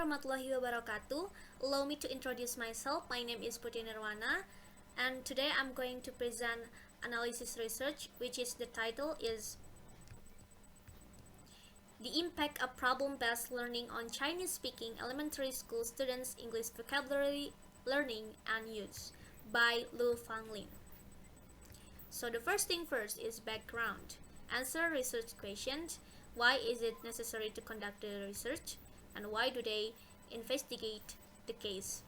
warahmatullahi wabarakatuh. Allow me to introduce myself. My name is Putri Nirwana, and today I'm going to present analysis research, which is the title is The Impact of Problem-Based Learning on Chinese-Speaking Elementary School Students' English Vocabulary Learning and Use by Lu Fanglin. So the first thing first is background. Answer research questions. Why is it necessary to conduct the research? And why do they investigate the case?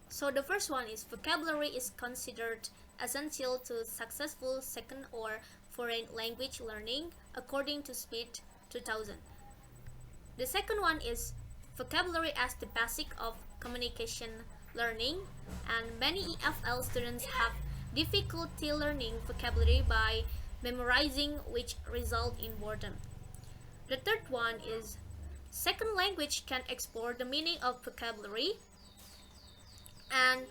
So the first one is vocabulary is considered essential to successful second or foreign language learning according to Smith 2000. The second one is vocabulary as the basic of communication learning, and many EFL students have difficulty learning vocabulary by memorizing, which result in boredom. The third one is second language can explore the meaning of vocabulary and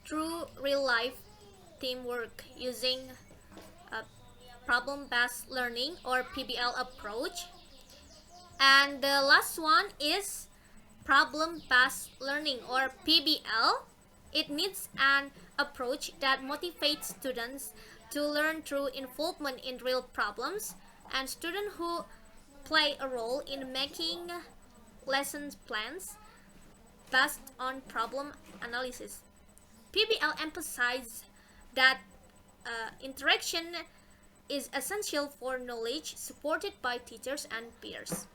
through real-life teamwork using a problem-based learning or PBL approach. And the last one is problem-based learning or PBL. It needs an approach that motivates students to learn through involvement in real problems, and students who play a role in making lesson plans based on problem analysis. PBL emphasizes that interaction is essential for knowledge supported by teachers and peers.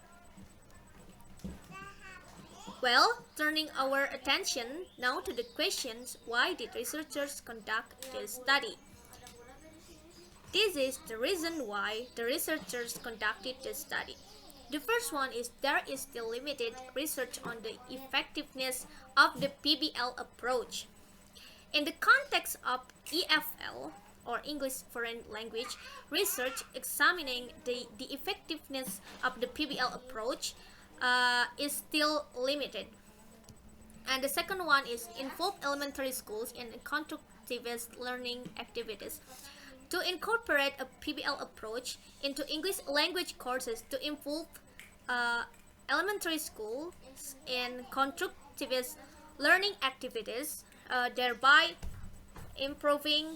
Well, turning our attention now to the questions, why did researchers conduct this study? This is the reason why the researchers conducted the study. The first one is there is still limited research on the effectiveness of the PBL approach. In the context of EFL, or English Foreign Language, research examining the effectiveness of the PBL approach is still limited. And the second one is involve elementary schools in constructivist learning activities. To incorporate a PBL approach into English language courses to involve elementary schools in constructivist learning activities, thereby improving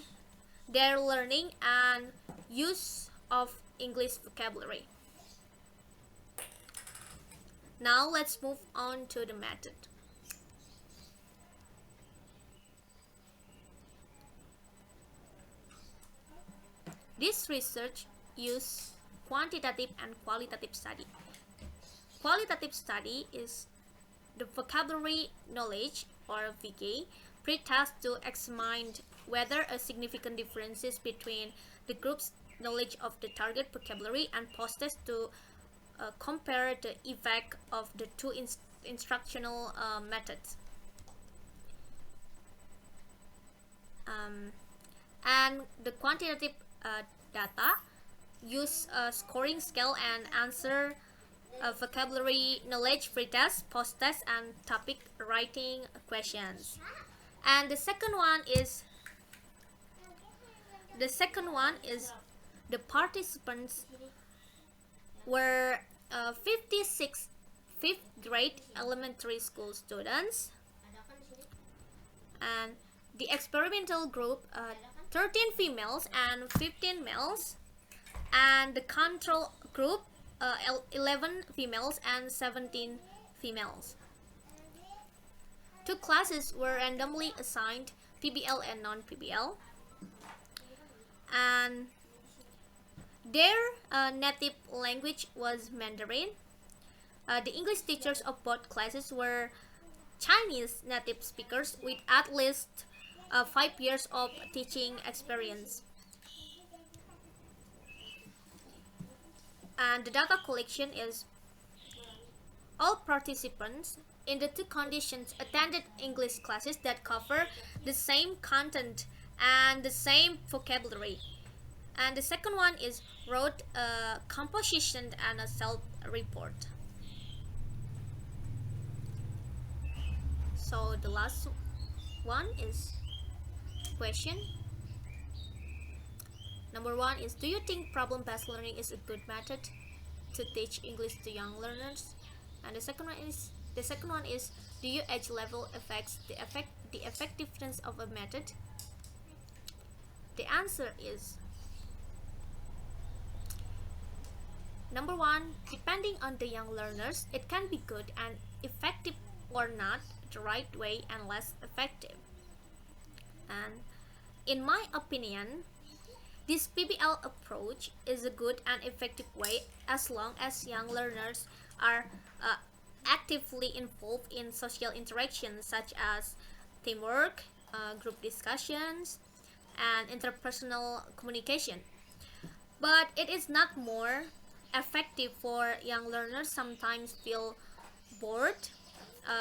their learning and use of English vocabulary. Now let's move on to the method. This research uses quantitative and qualitative study. Qualitative study is the vocabulary knowledge, or VK, pre-test to examine whether a significant differences between the group's knowledge of the target vocabulary, and post-test to compare the effect of the two instructional methods. And the quantitative data use a scoring scale and answer vocabulary knowledge pre-test, post-test, and topic writing questions. And the second one is the participants were 56 fifth grade elementary school students, and the experimental group 13 females and 15 males, and the control group 11 females and 17 females. Two classes were randomly assigned, PBL and non-PBL, and their native language was Mandarin. The English teachers of both classes were Chinese native speakers with at least 5 years of teaching experience. And the data collection is all participants in the two conditions attended English classes that cover the same content and the same vocabulary. And the second one is wrote a composition and a self-report. So the last one is question. Number 1 is, do you think problem-based learning is a good method to teach English to young learners? And the second one is, do your age level affects the effectiveness of a method? The answer is number one, depending on the young learners, it can be good and effective or not the right way and less effective. And in my opinion, this PBL approach is a good and effective way as long as young learners are actively involved in social interactions such as teamwork, group discussions, and interpersonal communication. But it is not more effective for young learners sometimes feel bored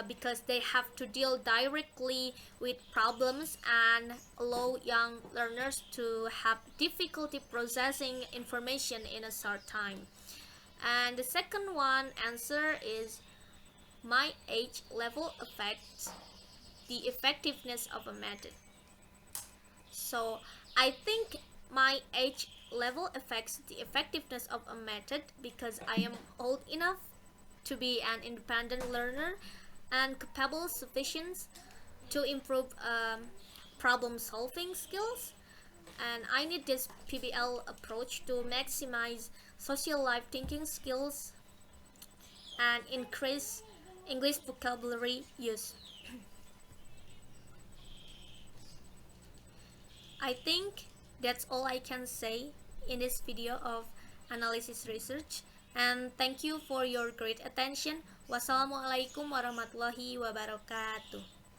because they have to deal directly with problems and allow young learners to have difficulty processing information in a short time. And the second one answer is, my age level affects the effectiveness of a method. So I think my age level affects the effectiveness of a method because I am old enough to be an independent learner and capable sufficient to improve problem solving skills, and I need this PBL approach to maximize social life thinking skills and increase English vocabulary use. I think that's all I can say in this video of analysis research, and thank you for your great attention. Wassalamualaikum warahmatullahi wabarakatuh.